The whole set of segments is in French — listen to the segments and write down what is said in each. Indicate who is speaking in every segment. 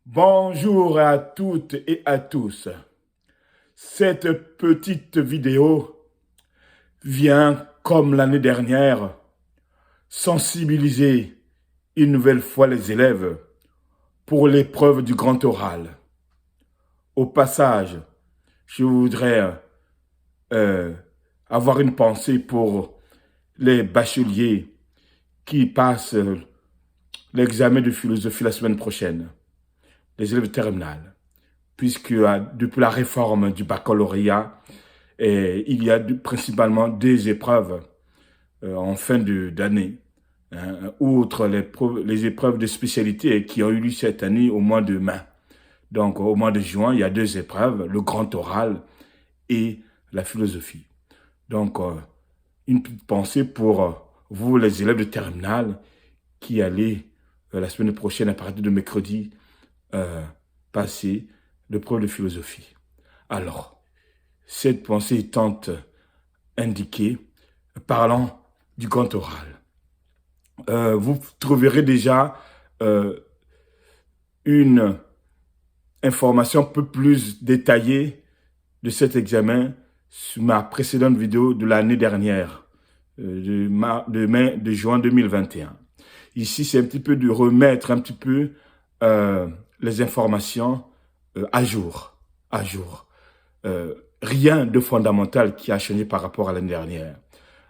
Speaker 1: Bonjour à toutes et à tous. Cette petite vidéo vient, comme l'année dernière, sensibiliser une nouvelle fois les élèves pour l'épreuve du grand oral. Au passage, je voudrais euh, avoir une pensée pour les bacheliers qui passent l'examen de philosophie la semaine prochaine, les élèves de terminale, puisque depuis la réforme du baccalauréat, il y a principalement deux épreuves en fin d'année, hein, outre les épreuves de spécialité qui ont eu lieu cette année au mois de mai. Donc au mois de juin, il y a deux épreuves, le grand oral et la philosophie. Donc une petite pensée pour vous, les élèves de terminale, qui allez la semaine prochaine, à partir de mercredi, euh, passer l'épreuve de philosophie. Alors, cette pensée étant indiquée, parlant du grand oral. Vous trouverez déjà euh, une information un peu plus détaillée de cet examen sur ma précédente vidéo de l'année dernière, de juin 2021. Ici, c'est un petit peu de remettre un petit peu les informations à jour. À jour. Rien de fondamental qui a changé par rapport à l'année dernière.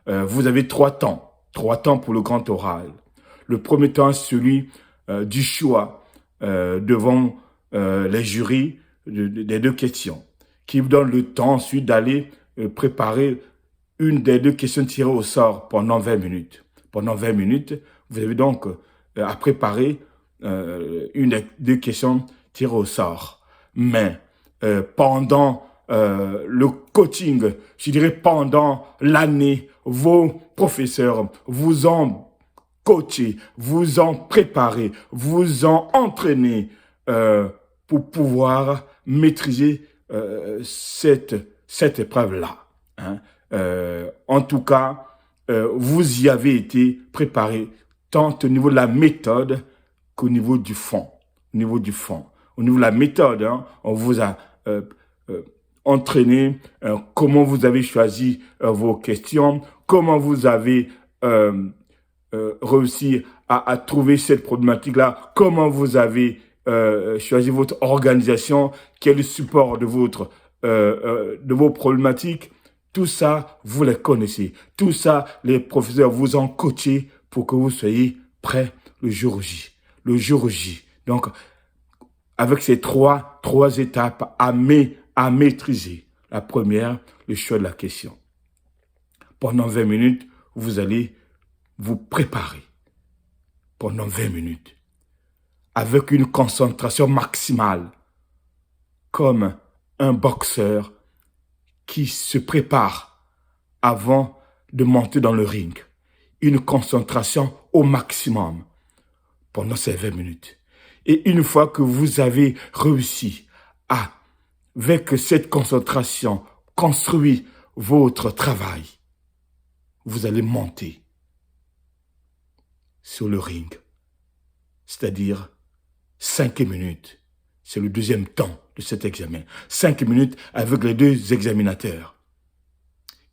Speaker 1: Vous avez trois temps pour le grand oral. Le premier temps, celui du choix devant les jurys des deux questions, qui vous donne le temps ensuite d'aller préparer une des deux questions tirées au sort pendant 20 minutes. Pendant 20 minutes, vous avez donc à préparer une des deux questions tirées au sort. Mais pendant le coaching, je dirais pendant l'année, vos professeurs vous ont coaché, vous ont préparé, vous ont entraîné pour pouvoir maîtriser cette épreuve-là. Hein. En tout cas, vous y avez été préparé tant au niveau de la méthode qu'au niveau du fond. Au niveau du fond. Au niveau de la méthode, hein, on vous a euh, entraîné, comment vous avez choisi vos questions, comment vous avez réussi à trouver cette problématique-là, comment vous avez choisi votre organisation, quel est le support de vos problématiques. Tout ça, vous les connaissez. Tout ça, les professeurs vous ont coaché pour que vous soyez prêts le jour J. Le jour J. Donc, avec ces trois étapes à maîtriser. La première, le choix de la question. Pendant 20 minutes, vous allez vous préparer. Pendant 20 minutes. Avec une concentration maximale. Comme un boxeur qui se prépare avant de monter dans le ring. Une concentration au maximum pendant ces 20 minutes. Et une fois que vous avez réussi à, avec cette concentration, construire votre travail, vous allez monter sur le ring. C'est-à-dire 5 minutes. C'est le deuxième temps de cet examen. 5 minutes avec les deux examinateurs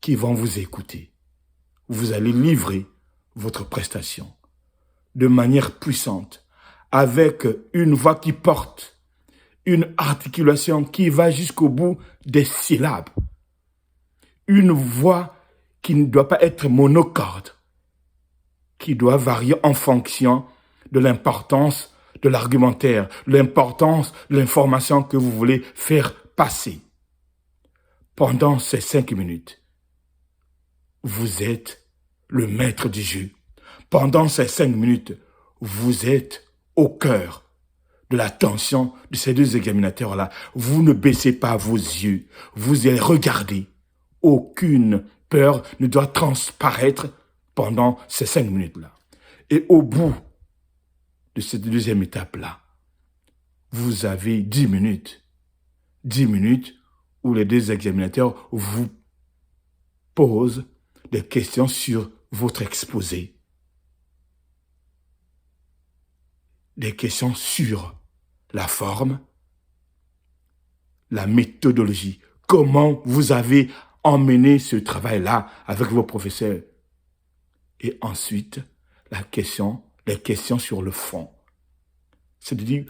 Speaker 1: qui vont vous écouter. Vous allez livrer votre prestation de manière puissante, avec une voix qui porte, une articulation qui va jusqu'au bout des syllabes, une voix qui ne doit pas être monocorde, qui doit varier en fonction de l'importance de l'argumentaire, l'importance de l'information que vous voulez faire passer. Pendant ces 5 minutes, vous êtes le maître du jeu. Pendant ces 5 minutes, vous êtes au cœur de l'attention de ces deux examinateurs-là. Vous ne baissez pas vos yeux. Vous allez regarder. Aucune peur ne doit transparaître pendant ces 5 minutes-là. Et au bout de cette deuxième étape-là, vous avez 10 minutes. 10 minutes où les deux examinateurs vous posent des questions sur votre exposé. Des questions sur la forme, la méthodologie. Comment vous avez emmené ce travail-là avec vos professeurs. Et ensuite, les questions sur le fond. C'est-à-dire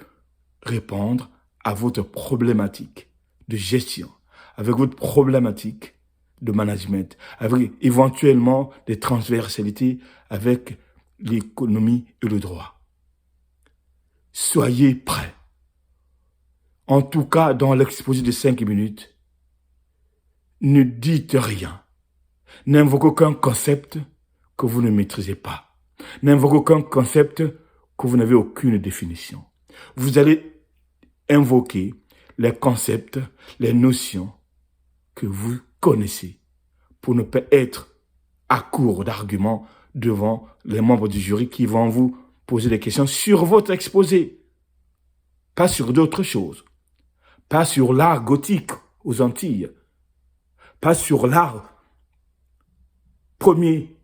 Speaker 1: répondre à votre problématique de gestion, avec votre problématique de management, avec éventuellement des transversalités avec l'économie et le droit. Soyez prêts. En tout cas, dans l'exposé de 5 minutes, ne dites rien. N'invoquez aucun concept que vous ne maîtrisez pas. N'invoquez aucun concept que vous n'avez aucune définition. Vous allez invoquer les concepts, les notions que vous connaissez pour ne pas être à court d'arguments devant les membres du jury qui vont vous poser des questions sur votre exposé, pas sur d'autres choses, pas sur l'art gothique aux Antilles, pas sur l'art premier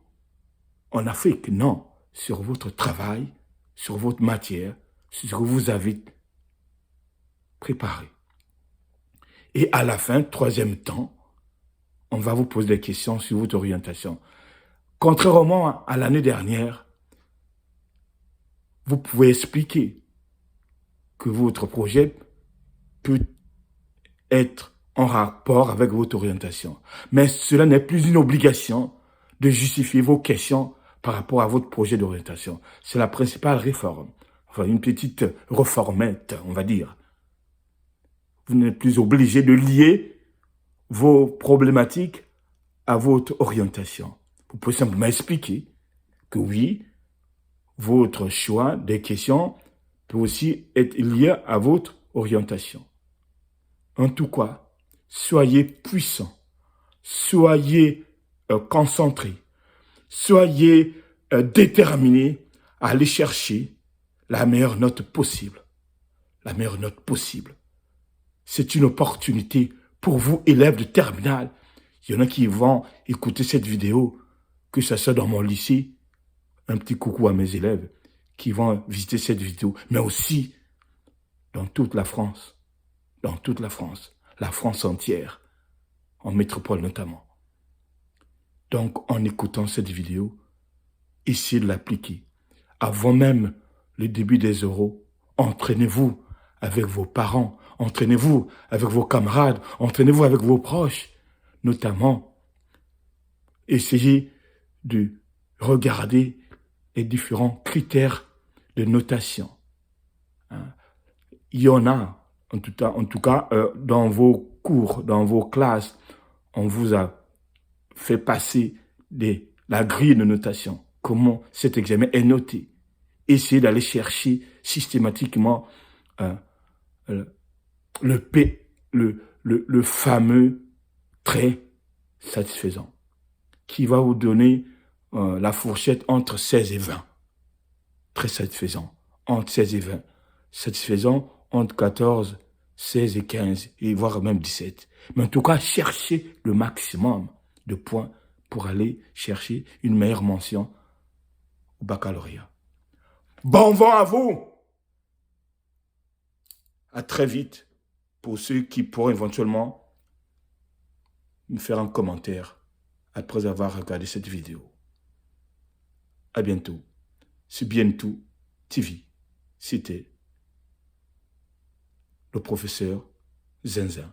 Speaker 1: en Afrique, non, sur votre travail, sur votre matière, sur ce que vous avez préparé. Et à la fin, troisième temps, on va vous poser des questions sur votre orientation. Contrairement à l'année dernière, vous pouvez expliquer que votre projet peut être en rapport avec votre orientation. Mais cela n'est plus une obligation de justifier vos questions par rapport à votre projet d'orientation. C'est la principale réforme. Enfin, une petite réformette, on va dire. Vous n'êtes plus obligé de lier vos problématiques à votre orientation. Vous pouvez simplement expliquer que oui, votre choix des questions peut aussi être lié à votre orientation. En tout cas, soyez puissants, soyez concentrés, soyez déterminés à aller chercher la meilleure note possible. La meilleure note possible. C'est une opportunité pour vous, élèves de terminale. Il y en a qui vont écouter cette vidéo, que ce soit dans mon lycée, un petit coucou à mes élèves qui vont visiter cette vidéo, mais aussi dans toute la France, la France entière, en métropole notamment. Donc, en écoutant cette vidéo, essayez de l'appliquer. Avant même le début des oraux, entraînez-vous avec vos parents, entraînez-vous avec vos camarades, entraînez-vous avec vos proches, notamment. Essayez de regarder les différents critères de notation. Il y en a, en tout cas, dans vos cours, dans vos classes, on vous a fait passer la grille de notation. Comment cet examen est noté. Essayez d'aller chercher systématiquement le fameux trait satisfaisant qui va vous donner la fourchette entre 16 et 20. Très satisfaisant, entre 16 et 20. Satisfaisant entre 14, 16 et 15, et voire même 17. Mais en tout cas, cherchez le maximum de points pour aller chercher une meilleure mention au baccalauréat. Bon vent à vous! À très vite pour ceux qui pourront éventuellement me faire un commentaire après avoir regardé cette vidéo. À bientôt. C'est Bientou TV. C'était le professeur Zinzin.